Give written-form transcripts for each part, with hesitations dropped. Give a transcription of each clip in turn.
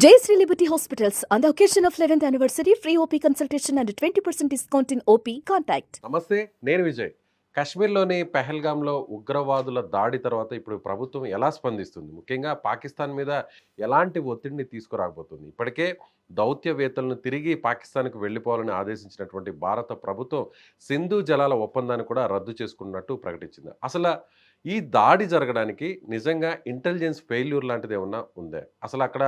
Jayashree Liberty Hospitals, on the occasion of 11th anniversary, free OP consultation and 20% discount in OP. Contact. నమస్తే, నేను విజయ్. కాశ్మీర్లోని పెహల్గాంలో ఉగ్రవాదుల దాడి తర్వాత ఇప్పుడు ప్రభుత్వం ఎలా స్పందిస్తుంది? ముఖ్యంగా పాకిస్తాన్ మీద ఎలాంటి ఒత్తిడిని తీసుకురాకపోతుంది? ఇప్పటికే దౌత్యవేత్తలను తిరిగి పాకిస్తాన్కు వెళ్ళిపోవాలని ఆదేశించినటువంటి భారత ప్రభుత్వం సింధు జలాల ఒప్పందాన్ని కూడా రద్దు చేసుకున్నట్టు ప్రకటించింది. అసలు ఈ దాడి జరగడానికి నిజంగా ఇంటెలిజెన్స్ ఫెయిల్యూర్ లాంటిది ఏమన్నా ఉందా? అసలు అక్కడ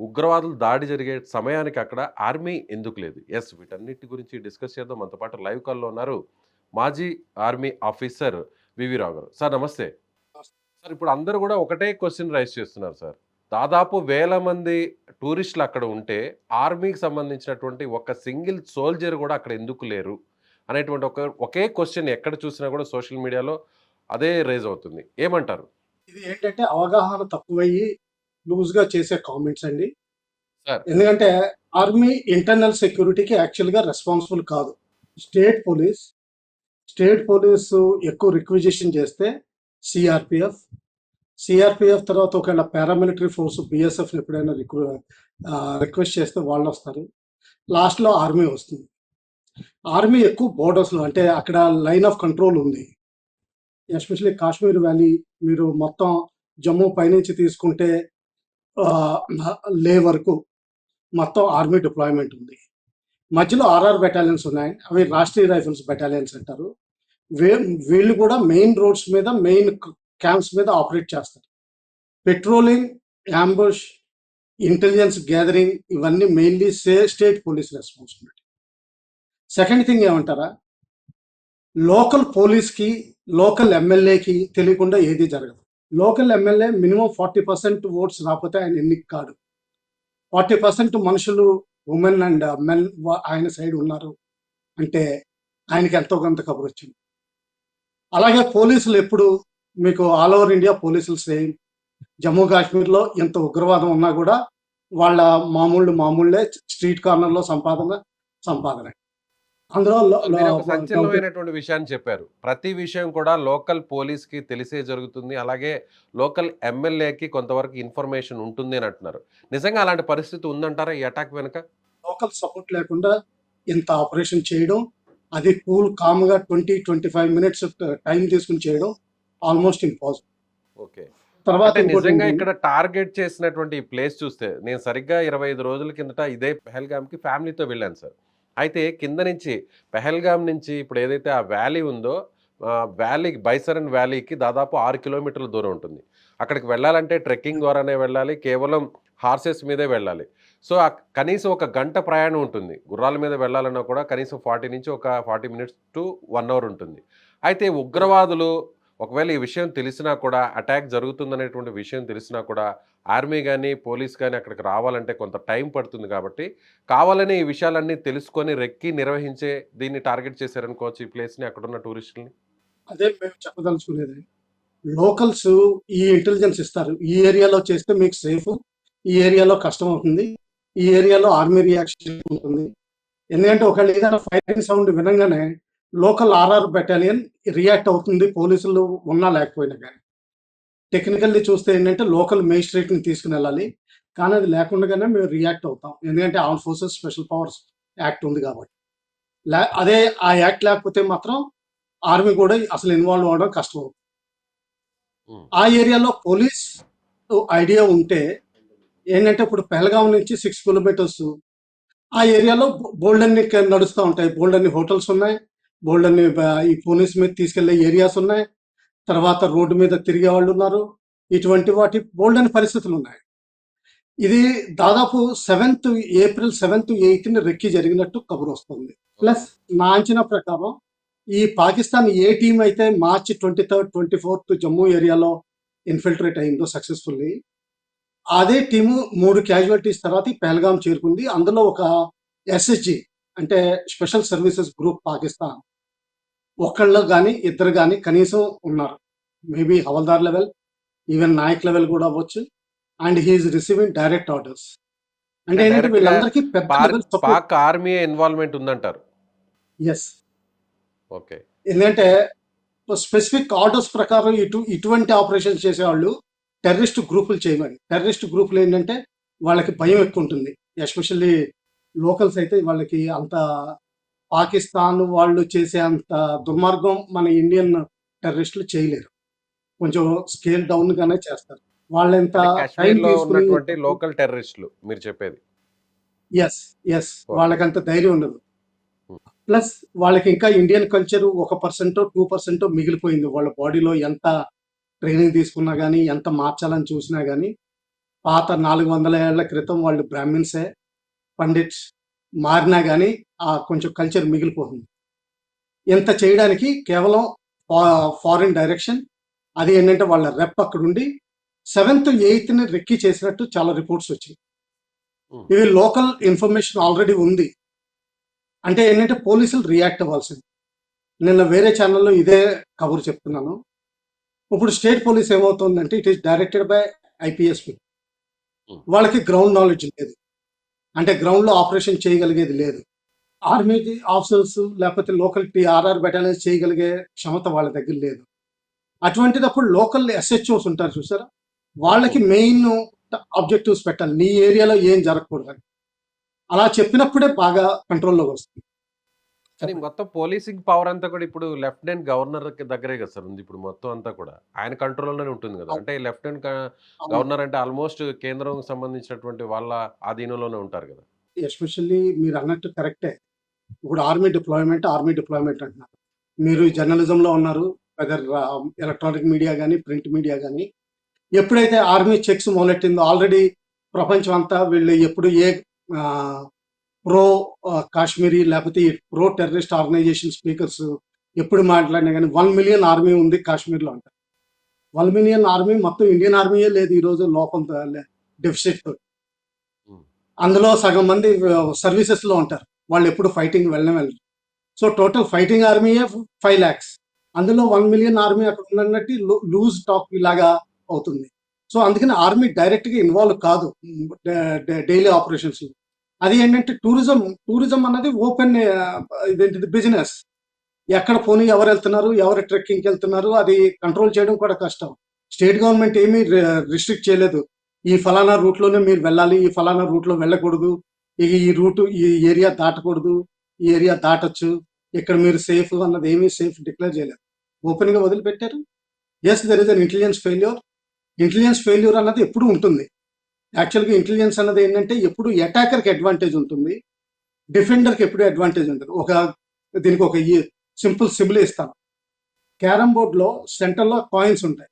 ఉగ్రవాదులు దాడి జరిగే సమయానికి అక్కడ ఆర్మీ ఎందుకు లేదు? ఎస్, వీటన్నిటి గురించి డిస్కస్ చేద్దాం. మనతో పాటు లైవ్ కాల్లో ఉన్నారు మాజీ ఆర్మీ ఆఫీసర్ వివి రావు గారు. సార్ నమస్తే. సార్, ఇప్పుడు అందరూ కూడా ఒకటే క్వశ్చన్ రైజ్ చేస్తున్నారు సార్. దాదాపు 1000 మంది టూరిస్టులు అక్కడ ఉంటే ఆర్మీకి సంబంధించినటువంటి ఒక సింగిల్ సోల్జర్ కూడా అక్కడ ఎందుకు లేరు అనేటువంటి ఒకే క్వశ్చన్ ఎక్కడ చూసినా కూడా సోషల్ మీడియాలో అదే రైజ్ అవుతుంది. ఏమంటారు? ఇది ఏంటంటే అవగాహన తక్కువయ్యి లూజ్గా చేసే కామెంట్స్ అండి. సార్, ఎందుకంటే ఆర్మీ ఇంటర్నల్ సెక్యూరిటీకి యాక్చువల్గా రెస్పాన్సిబుల్ కాదు. స్టేట్ పోలీసు ఎక్కువ రిక్విజిషన్ చేస్తే సిఆర్పిఎఫ్ తర్వాత ఒకవేళ పారామిలిటరీ ఫోర్స్ బిఎస్ఎఫ్ ఎప్పుడైనా రిక్వెస్ట్ చేస్తే వాళ్ళు వస్తారు. లాస్ట్లో ఆర్మీ వస్తుంది. ఆర్మీ ఎక్కువ బోర్డర్స్లో, అంటే అక్కడ లైన్ ఆఫ్ కంట్రోల్ ఉంది. ఎస్పెషల్లీ కాశ్మీర్ వ్యాలీ, మీరు మొత్తం జమ్మూ పైనుంచి తీసుకుంటే లే వరకు మొత్తం ఆర్మీ డిప్లాయ్మెంట్ ఉంది. మధ్యలో ఆర్ఆర్ బెటాలియన్స్ ఉన్నాయి, అవి రాష్ట్రీయ రైఫిల్స్ బెటాలియన్స్ అంటారు. వీళ్ళు కూడా మెయిన్ రోడ్స్ మీద, మెయిన్ క్యాంప్స్ మీద ఆపరేట్ చేస్తారు. పెట్రోలింగ్, అంబుష్, ఇంటెలిజెన్స్ గ్యాదరింగ్ ఇవన్నీ mainly state police responsibility. Second thing ఏమంటారా, లోకల్ పోలీస్కి, లోకల్ ఎమ్మెల్యేకి తెలియకుండా ఏది జరగదు. లోకల్ ఎమ్మెల్యే మినిమం 40% ఓట్స్ రాకపోతే ఆయన ఎన్నిక కాడు. 40% మనుషులు, ఉమెన్ అండ్ మెన్ ఆయన సైడ్ ఉన్నారు అంటే ఆయనకి ఎంతో కొంత కబురు వచ్చింది. అలాగే పోలీసులు ఎప్పుడు మీకు ఆల్ ఓవర్ ఇండియా పోలీసులు సేమ్. జమ్మూ కాశ్మీర్లో ఎంత ఉగ్రవాదం ఉన్నా కూడా వాళ్ళ మామూళ్ళే, స్ట్రీట్ కార్నర్లో సంపాదన. అందులో మీరు ఒక సంచలనమైనటువంటి విషయాన్ని చెప్పారు. ప్రతి విషయం కూడా లోకల్ పోలీస్కి తెలిసే జరుగుతుంది, అలాగే లోకల్ ఎమ్మెల్యేకి కొంతవరకు ఇన్ఫర్మేషన్ ఉంటుంది అని అంటున్నారు. నిజంగా అలాంటి పరిస్థితి ఉందంటారా ఈ అటాక్ వెనుక? లోకల్ సపోర్ట్ లేకుండా ఇంత ఆపరేషన్ చేయడం, అది కామ్గా 20-25 మినిట్స్ టైం తీసుకుని చేయడం ఆల్మోస్ట్ ఇంపాసిబుల్. ఓకే. తర్వాత నిజంగా ఇక్కడ టార్గెట్ చేసినటువంటి ఈ ప్లేస్ చూస్తే, నేను సరిగ్గా 25 రోజుల కిందట ఇదే పెహల్గామ్కి ఫ్యామిలీతో వెళ్ళాను సార్. అయితే కింద నుంచి పెహల్గాం నుంచి ఇప్పుడు ఏదైతే ఆ వ్యాలీ ఉందో, వ్యాలీకి, బైసరన్ వ్యాలీకి దాదాపు 6 కిలోమీటర్ల దూరం ఉంటుంది. అక్కడికి వెళ్ళాలంటే ట్రెక్కింగ్ ద్వారానే వెళ్ళాలి, కేవలం హార్సెస్ మీదే వెళ్ళాలి. సో కనీసం 1 గంట ప్రయాణం ఉంటుంది. గుర్రాల మీద వెళ్ళాలన్నా కూడా కనీసం 40 నుంచి ఒక 40 మినిట్స్ టు 1 అవర్ ఉంటుంది. అయితే ఉగ్రవాదులు ఒకవేళ ఈ విషయం తెలిసినా కూడా, అటాక్ జరుగుతుందనేటువంటి విషయం తెలిసినా కూడా ఆర్మీ కానీ పోలీస్ కానీ అక్కడికి రావాలంటే కొంత టైం పడుతుంది. కాబట్టి కావాలని ఈ విషయాలన్నీ తెలుసుకొని రెక్కి నిర్వహించే దీన్ని టార్గెట్ చేశారనుకోవచ్చు ఈ ప్లేస్ని, అక్కడున్న టూరిస్టులని. అదే మేము చెప్పదలుచుకునేది. లోకల్స్ ఈ ఇంటెలిజెన్స్ ఇస్తారు, ఈ ఏరియాలో చేస్తే మీకు సేఫ్, ఈ ఏరియాలో కష్టం అవుతుంది, ఈ ఏరియాలో ఆర్మీ రియాక్షన్ ఉంటుంది. ఎందుకంటే ఒకవేళ ఏదైనా ఫైరింగ్ సౌండ్ వినంగానే లోకల్ ఆర్ఆర్ బెటాలియన్ రియాక్ట్ అవుతుంది, పోలీసులు ఉన్నా లేకపోయినా. కానీ టెక్నికల్లీ చూస్తే ఏంటంటే లోకల్ మేజిస్ట్రేట్ని తీసుకుని వెళ్ళాలి, కానీ అది లేకుండానే మేము రియాక్ట్ అవుతాం. ఎందుకంటే arm forces special powers act ఉంది కాబట్టి. అదే ఆ యాక్ట్ లేకపోతే మాత్రం ఆర్మీ కూడా అసలు ఇన్వాల్వ్ అవ్వడం కష్టం అవుతుంది. ఆ ఏరియాలో పోలీస్ ఐడియా ఉంటే ఏంటంటే, ఇప్పుడు పెహల్గాం నుంచి 6 కిలోమీటర్స్ ఆ ఏరియాలో బోల్డన్ని నడుస్తూ ఉంటాయి, బోల్డన్ని హోటల్స్ ఉన్నాయి, బోల్డన్ని ఈ పోలీస్ మీద తీసుకెళ్లే ఏరియాస్ ఉన్నాయి, తర్వాత రోడ్డు మీద తిరిగే వాళ్ళు ఉన్నారు, ఇటువంటి వాటి బోల్డన్ని పరిస్థితులు ఉన్నాయి. ఇది దాదాపు ఏప్రిల్ 7th 8th రెక్కి జరిగినట్టు కబురు వస్తుంది. ప్లస్ నా అంచనా ప్రకారం ఈ పాకిస్తాన్ ఏ టీం అయితే మార్చి 23rd 24th జమ్మూ ఏరియాలో ఇన్ఫిల్ట్రేట్ అయిందో సక్సెస్ఫుల్లీ, అదే టీము 3 క్యాజువాలిటీస్ తర్వాత ఈ పెహల్గాం చేరుకుంది. అందులో ఒక ఎస్ఎస్జి అంటే స్పెషల్ సర్వీసెస్ గ్రూప్ పాకిస్తాన్ ఒకళ్ళు కానీ ఇద్దరు కానీ కనీసం ఉన్నారు. Maybe havildar level, even naik level కూడా అవ్వచ్చు. And he is receiving direct orders. అంటే ఏంటంటే వీళ్ళందరికీ పాక్ ఆర్మీ ఇన్వాల్వ్మెంట్ ఉందంటారు. ఎస్. ఓకే. ఎందుకంటే స్పెసిఫిక్ ఆర్డర్స్ ప్రకారం ఇటువంటి ఆపరేషన్స్ చేసేవాళ్ళు టెర్రరిస్ట్ గ్రూపులు చేయమని. టెర్రరిస్ట్ గ్రూపులు ఏంటంటే వాళ్ళకి భయం ఎక్కువ ఉంటుంది. ఎస్పెషల్లీ లోకల్స్ అయితే వాళ్ళకి అంత పాకిస్తాన్ వాళ్ళు చేసే అంత దుర్మార్గం మన ఇండియన్ టెర్రరిస్టులు చేయలేరు. కొంచెం స్కేల్ డౌన్ గానే చేస్తారు. వాళ్ళెంత అంటే టైం కాశ్మీర్‌లో తీసుకొని ఉన్నటువంటి లోకల్ టెర్రరిస్టులు మీరు చెప్పేది. యెస్. యెస్. ఓకే. వాళ్ళకంత ధైర్యం ఉండదు. హ్మ్. ప్లస్ వాళ్ళకి ఇంకా ఇండియన్ కల్చర్ 1% 2% మిగిలిపోయింది. వాళ్ళ బాడీలో ఎంత ట్రైనింగ్ తీసుకున్నా గాని, ఎంత మార్చాలని చూసినా గాని, పాత 400 ఏళ్ల క్రితం వాళ్ళు బ్రాహ్మిన్సే, పండిట్స్ మారినా గాని కొంచెం కల్చర్ మిగిలిపోతుంది. ఇంత చేయడానికి కేవలం ఫారిన్ డైరెక్షన్. అది ఏంటంటే వాళ్ళ రెప్ అక్కడుండి 7థ్, 8థ్‌ని రెక్కి చేసినట్టు చాలా రిపోర్ట్స్ వచ్చాయి. హ్మ్. ఇవి లోకల్ ఇన్ఫర్మేషన్ ఆల్రెడీ ఉంది. అంటే ఏంటంటే పోలీసులు రియాక్ట్ అవ్వాల్సింది. నిన్న వేరే ఛానెల్‌లో ఇదే కబురు చెప్తున్నాను. ఇప్పుడు స్టేట్ పోలీస్ ఏమవుతుందంటే ఇట్ ఈస్ డైరెక్టెడ్ బై ఐపీఎస్‌పీ. హ్మ్. వాళ్ళకి గ్రౌండ్ నాలెడ్జ్ లేదు. అంటే గ్రౌండ్‌లో ఆపరేషన్ చేయగలిగేది లేదు. ఆర్మీ ఆఫీసర్స్ లేకపోతే లోకల్ ఆర్ఆర్ బెటాలియన్స్ చేయగలిగే క్షమత వాళ్ళ దగ్గర లేదు. అటువంటిదప్పుడు లోకల్ ఎస్హెచ్ఓస్ ఉంటారు చూసారా? వాళ్ళకి హ్మ్. మెయిన్ ఆబ్జెక్టివ్స్ పెట్టాలి. నీ ఏరియాలో ఏం జరగకూడదని. అలా చెప్పినప్పుడే బాగా కంట్రోల్‌లోకి వస్తుంది. కానీ చెప్పండి. మొత్తం పోలీసింగ్ పవర్ అంతా కూడా ఇప్పుడు లెఫ్టినెంట్ గవర్నర్ దగ్గరే కదా సార్ ఉంది ఇప్పుడు మొత్తం అంతా కూడా. ఆయన కంట్రోల్‌లోనే ఉంటుంది కదా! అవును. అంటే లెఫ్టినెంట్ అవును. గవర్నర్ అంటే ఆల్‌మోస్ట్ కేంద్రం సంబంధించినటువంటి వాళ్ళ ఆధీనంలోనే ఉంటారు కదా! ఎస్పెషల్లీ మీరన్నట్టు కరెక్టే. ఇప్పుడు ఆర్మీ డిప్లాయ్‌మెంట్ అంటున్నారు. మీరు హ్మ్. జర్నలిజంలో ఉన్నారు. వెదర్ ఎలక్ట్రానిక్ మీడియా గాని, ప్రింట్ మీడియా గాని, ఎప్పుడైతే ఆర్మీ చెక్స్ మొదలెట్టిందో ఆల్రెడీ ప్రపంచం అంతా వీళ్ళు ఎప్పుడు ఆహ్, ప్రో కాశ్మీరీ లేకపోతే ఈ ప్రో టెర్రరిస్ట్ ఆర్గనైజేషన్ స్పీకర్స్ ఎప్పుడు మాట్లాడినా గాని 1,000,000 ఆర్మీ ఉంది కాశ్మీర్‌లో అంటారు. 1,000,000 ఆర్మీ మొత్తం ఇండియన్ ఆర్మీయే లేదు ఈరోజు లోపం డెఫిసిట్‌తో. హ్మ్. అందులో సగం మంది సర్వీసెస్‌లో ఉంటారు. వాళ్ళెప్పుడు ఫైటింగ్ వెళ్ళరు. సో, టోటల్ ఫైటింగ్ ఆర్మీయే 5,00,000. అందులో 1,000,000 ఆర్మీ అక్కడ ఉందన్నట్టు లూజ్ టాక్ ఇలాగా అవుతుంది. సో, అందుకని ఆర్మీ డైరెక్ట్‌గా ఇన్వాల్వ్ కాదు. డైలీ ఆపరేషన్స్‌లో. అది ఏంటంటే టూరిజం అన్నది ఓపెన్ ఇదేంటిది బిజినెస్. ఎక్కడ పోనీ ఎవరెళ్తున్నారు, ఎవరు ట్రెక్కింగ్‌కెళ్తున్నారు అది కంట్రోల్ చేయడం కూడా కష్టం. స్టేట్ గవర్నమెంట్ ఏమీ రిస్ట్రిక్ట్ చేయలేదు. ఈ ఫలానా రూట్‌లోనే మీరు వెళ్ళాలి. ఈ ఫలానా రూట్‌లో వెళ్ళకూడదు. ఈ ఏరియా దాటకూడదు. ఈ ఏరియా దాటొచ్చు. ఇక్కడ మీరు సేఫ్ అన్నది ఏమీ సేఫ్ డిక్లేర్ చేయలేదు. ఓపెన్‌గా వదిలిపెట్టారు. Yes there is an intelligence failure. Intelligence failure అన్నది ఎప్పుడూ ఉంటుంది. యాక్చువల్‌గా ఇంటెలిజెన్స్ అన్నది ఏంటంటే ఎప్పుడు అటాకర్‌కి అడ్వాంటేజ్ ఉంటుంది. డిఫెండర్‌కి ఎప్పుడూ అడ్వాంటేజ్ ఉండదు. దీనికి ఒక సింపుల్ సిమిలీ ఇస్తాను. క్యారమ్ బోర్డ్‌లో సెంటర్‌లో కాయిన్స్ ఉంటాయి.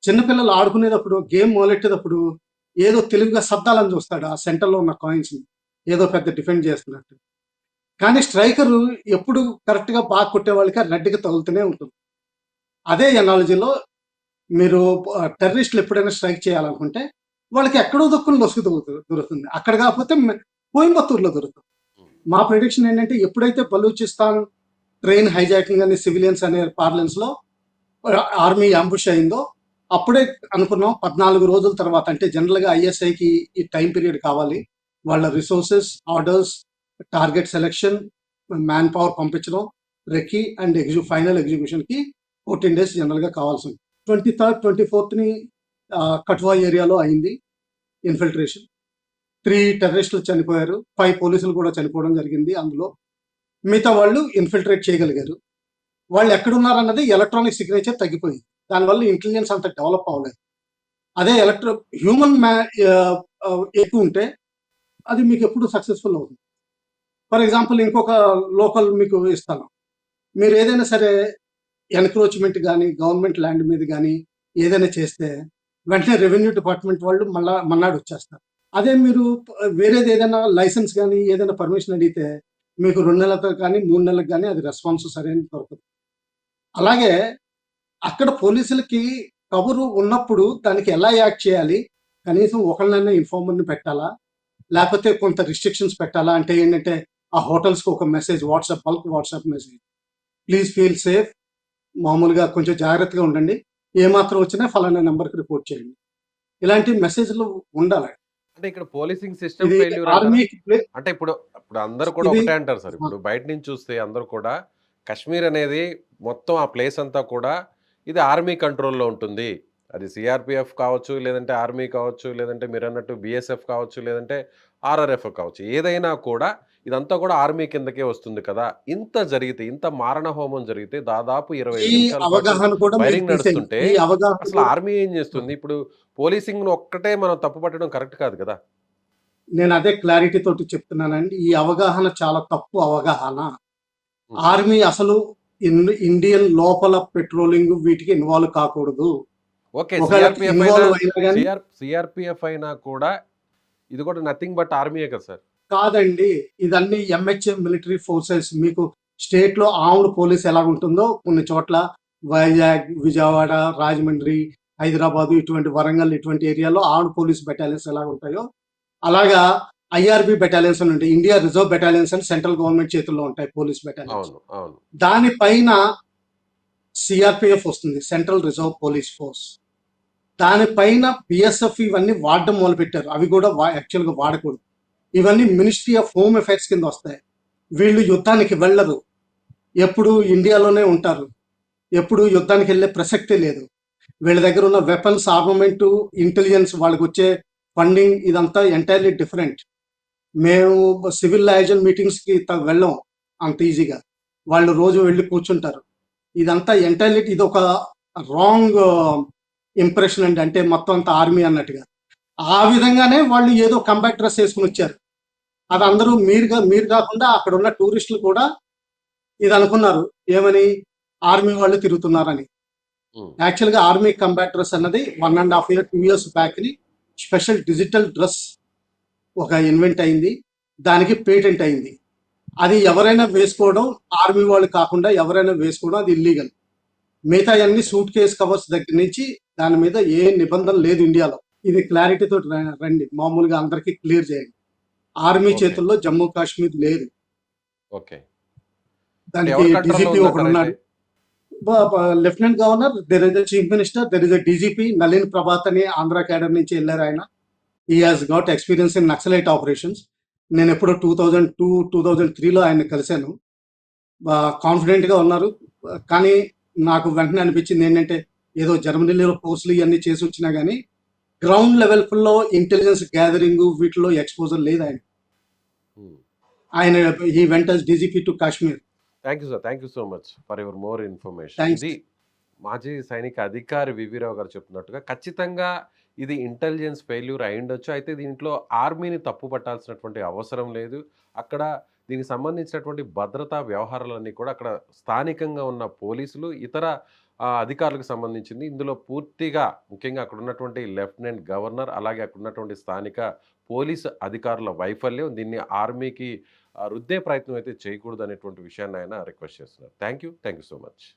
చిన్న పిల్లలు ఆడుకునేటప్పుడు గేమ్ మొదలెట్టేటప్పుడు ఏదో తెలివిగా సర్దాలని చూస్తాడు. ఆ సెంటర్‌లో ఉన్న కాయిన్స్‌ని. ఏదో పెద్ద డిఫెండ్ చేస్తున్నట్టు. కానీ స్ట్రైకరు ఎప్పుడు కరెక్ట్‌గా బాగా కొట్టేవాళ్ళకి ఆ రెడ్‌కి తగులుతూనే ఉంటుంది. అదే ఎనాలజీలో మీరు టెర్రరిస్టులు ఎప్పుడైనా స్ట్రైక్ చేయాలనుకుంటే వాళ్ళకి ఎక్కడో దిక్కున లొసుగు దొరుకుతుంది. అక్కడ కాకపోతే కోయంబత్తూర్‌లో దొరుకుతుంది. హ్మ్. మా ప్రిడిక్షన్ ఏంటంటే ఎప్పుడైతే బలూచిస్తాన్ ట్రైన్ హైజాకింగ్ అని సివిలియన్స్ అనే పార్లెన్స్‌లో ఆర్మీ అంబుష్ అయిందో అప్పుడే అనుకున్నాం 14 రోజుల తర్వాత అంటే జనరల్‌గా ఐఎస్ఐకి ఈ టైం పీరియడ్ కావాలి. వాళ్ళ resources, orders, target selection, man power పంపించడం, రెక్కి అండ్ ఫైనల్ ఎగ్జిక్యూషన్‌కి 14 డేస్ జనరల్‌గా కావాల్సింది. 23, 24ని కఠువా ఏరియాలో అయింది ఇన్ఫిల్ట్రేషన్. 3 టెర్రరిస్టులు చనిపోయారు. 5 పోలీసులు కూడా చనిపోవడం జరిగింది అందులో. మిగతా వాళ్ళు ఇన్ఫిల్ట్రేట్ చేయగలిగారు. వాళ్ళు ఎక్కడున్నారన్నది ఎలక్ట్రానిక్ సిగ్నేచర్ తగ్గిపోయింది. దానివల్ల ఇంటెలిజెన్స్ అంత డెవలప్ అవ్వలేదు. అదే హ్యూమన్ ఎక్కువ ఉంటే అది మీకు ఎప్పుడు సక్సెస్‌ఫుల్ అవుతుంది. ఫర్ ఎగ్జాంపుల్ ఇంకొక లోకల్ మీకు ఇస్తాను. మీరు ఏదైనా సరే ఎన్‌క్రోచ్‌మెంట్ గాని, గవర్నమెంట్ ల్యాండ్ మీద గాని ఏదైనా చేస్తే వెంటనే రెవెన్యూ డిపార్ట్‌మెంట్ వాళ్ళు మన్నాడొచ్చేస్తారు. అదే మీరు వేరేది ఏదైనా లైసెన్స్ గాని, ఏదైనా పర్మిషన్ అడిగితే మీకు 2 నెలలతో కానీ, 3 నెలలకు గాని అది రెస్పాన్స్ సరైనది దొరకదు. అలాగే అక్కడ పోలీసులకి కబురు ఉన్నప్పుడు దానికి ఎలా యాక్ట్ చేయాలి? కనీసం ఒకళ్ళనైనా ఇన్ఫార్మర్‌ని పెట్టాలా? లేపోతే కొంత రిస్ట్రిక్షన్స్ పెట్టాలా? అంటే ఏంటంటే ఆ హోటల్స్‌కి ఒక message bulk WhatsApp message. Please feel safe. మామూలుగా కొంచెం జాగ్రత్తగా ఉండండి. ఏమాత్రం వచ్చినా ఫలానా నంబర్‌కి రిపోర్ట్ చేయండి. ఇలాంటి మెసేజ్‌లు ఉండాలి. అంటే ఇక్కడ పోలీసింగ్ సిస్టమ్ ఇది ఫెయిల్యూర్ అంటారా? ఆర్మీకి ప్లే అంటే ఇప్పుడు ఇప్పుడు అందరూ కూడా ఇది ఒకటే అంటారు సార్. ఆ! ఇప్పుడు బయట నుంచి చూస్తే అందరూ కూడా కశ్మీర్ అనేది మొత్తం ఆ ప్లేస్ అంతా కూడా ఇది ఆర్మీ కంట్రోల్‌లో ఉంటుంది. అది సిఆర్‌పిఎఫ్ కావచ్చు, లేదంటే ఆర్మీ కావచ్చు, లేదంటే మీరన్నట్టు బీఎస్ఎఫ్ కావచ్చు, లేదంటే ఆర్ఆర్ఎఫ్ కావచ్చు. ఏదైనా కూడా ఇదంతా కూడా ఆర్మీ కిందకే వస్తుంది కదా! ఇంత జరిగితే, ఇంత మారణ హోమం జరిగితే దాదాపు 25 ఈ నిమిషాల పాటు అవగాహన కూడా మీకు ఫైరింగ్ తీసేయండి. నడుస్తుంటే ఈ అవగాహన అసలు కూడా ఆర్మీ ఏం చేస్తుంది? ఇప్పుడు పోలీసింగ్‌ని ఒక్కటే మనం తప్పు పట్టడం కరెక్ట్ కాదు కదా! నేను అదే క్లారిటీ తోటి చెప్తున్నానండి. ఈ అవగాహన చాలా తప్పు అవగాహన. హ్మ్. ఆర్మీ అసలు ఇండియన్ లోపల పెట్రోలింగ్ వీటికి ఇన్వాల్వ్ కాకూడదు. ఓకే. ఒకవేళ ఇన్వాల్వ్ అయినా గాని సీఆర్‌పీఎఫ్ అయినా కూడా ఇది కూడా నథింగ్ బట్ ఆర్మీయే కదా సార్! కాదండి. ఇదన్నీ ఎంహెచ్ఎం మిలిటరీ ఫోర్సెస్. మీకు స్టేట్‌లో ఆర్మ్డ్ పోలీస్ ఎలాగుంటుందో కొన్ని చోట్ల వైజాగ్, విజయవాడ, రాజమండ్రి, హైదరాబాదు ఇటువంటి వరంగల్ ఇటువంటి ఏరియాలో ఆర్మ్డ్ పోలీస్ బెటాలియన్స్ ఎలాగుంటాయో, అలాగా ఐఆర్‌బీ బెటాలియన్స్ అని ఉంటాయి. ఇండియా రిజర్వ్ బెటాలియన్స్ అని సెంట్రల్ గవర్నమెంట్ చేతుల్లో ఉంటాయి పోలీస్ బెటాలియన్స్. అవును. అవును. దాని పైన సీఆర్‌పీఎఫ్ వస్తుంది. Central reserve police force. దానిపైన బీఎస్ఎఫ్ ఇవన్నీ వాడడం మొదలుపెట్టారు. అవి కూడా యాక్చువల్‌గా వాడకూడదు. ఇవన్నీ మినిస్ట్రీ ఆఫ్ హోమ్ అఫైర్స్ కింద వస్తాయి. వీళ్ళు యుద్ధానికి వెళ్ళరు. ఎప్పుడు ఇండియాలోనే ఉంటారు. ఎప్పుడు యుద్ధానికి వెళ్ళే ప్రసక్తే లేదు. వీళ్ళ దగ్గర ఉన్న వెపన్స్, ఆర్మమెంటు, ఇంటెలిజెన్స్ వాళ్ళకొచ్చే ఫండింగ్ ఇదంతా ఎంటైర్‌లీ డిఫరెంట్. మేము సివిల్ లయజన్ మీటింగ్స్‌కి వెళ్ళం అంత ఈజీగా. వాళ్ళు రోజు వెళ్లి కూర్చుంటారు. ఇదంతా ఎంటైర్‌లీ ఇదొక రాంగ్ ఇంప్రెషన్ అండి. అంటే మొత్తం అంతా ఆర్మీ అన్నట్టుగా. ఆ విధంగానే వాళ్ళు ఏదో కంబాట్ డ్రెస్ ఏసుకొనొచ్చారు. అది అందరూ మీరు కాకుండా అక్కడున్న టూరిస్టులు కూడా ఇది అనుకున్నారు. ఏమని? ఆర్మీ వాళ్ళు తిరుగుతున్నారని. హ్మ్. యాక్చువల్‌గా ఆర్మీ కంబాట్ డ్రెస్ అన్నది 1 ½ ఇయర్, 2 ఇయర్స్ బ్యాక్‌ని స్పెషల్ డిజిటల్ డ్రెస్ ఒక ఇన్వెంట్ అయింది. దానికి పేటెంట్ అయింది. అది ఎవరైనా వేసుకోవడం, ఆర్మీ వాళ్ళు కాకుండా ఎవరైనా వేసుకోవడం అది ఇల్లీగల్. మిగతాయన్నీ ఓకే. సూట్ కేస్ కవర్స్ దగ్గర నుంచి దాని మీద ఏ నిబంధన లేదు ఇండియాలో. ఇది క్లారిటీ తోటి రండి. మామూలుగా అందరికి క్లియర్ చేయండి. Army okay. చేతుల్లో జమ్మూ కాశ్మీర్ లేదు. ఓకే. ఇప్పుడు దానికి ఎవరి కంట్రోల్‌లో డీజీపీ ఉందంటారైతే? ఒకడున్నాడు. Lieutenant governor, there is a chief minister, there is a DGP Nalin Prabhat అని ఆంధ్ర క్యాడర్ నుంచి వెళ్లారు ఆయన. He has got experience in Naxalite operations. నేనెప్పుడో 2002, 2003లో ఆయన్ని కలిసాను. కాన్ఫిడెంట్‌గా ఉన్నారు. కానీ నాకు వెంటనే అనిపించింది ఏంటంటే, ఏదో జర్మనీలో కోర్సులు ఇయన్నీ చేసొచ్చినా గాని, గ్రౌండ్ లెవెల్‌లో ఇంటెలిజెన్స్ గ్యాదరింగ్ వీటిలో ఎక్స్‌పోజర్ లేదు ఆయన. హ్మ్. ఆయన he went as DGP to Kashmir. Thank you sir. Thank you so much for your more information. Thanks. ఇది మాజీ సైనిక అధికారి వివిరావు గారు చెప్తున్నట్టుగా ఖచ్చితంగా ఇది ఇంటెలిజెన్స్ ఫెయిల్యూర్ అయ్యుండొచ్చు. అయితే దీంట్లో ఆర్మీని తప్పు పట్టాల్సినటువంటి అవసరం లేదు. అక్కడ దీనికి సంబంధించినటువంటి భద్రతా వ్యవహారాలన్నీ కూడా అక్కడ స్థానికంగా ఉన్న పోలీసులు, ఇతర అధికారులకు సంబంధించింది. ఇందులో పూర్తిగా ముఖ్యంగా అక్కడ ఉన్నటువంటి లెఫ్టినెంట్ గవర్నర్, అలాగే అక్కడ ఉన్నటువంటి స్థానిక పోలీసు అధికారుల వైఫల్యం. దీన్ని ఆర్మీకి రుద్దే ప్రయత్నం అయితే చేయకూడదనేటువంటి విషయాన్ని ఆయన రిక్వెస్ట్ చేస్తున్నారు. Thank you. Thank you so much.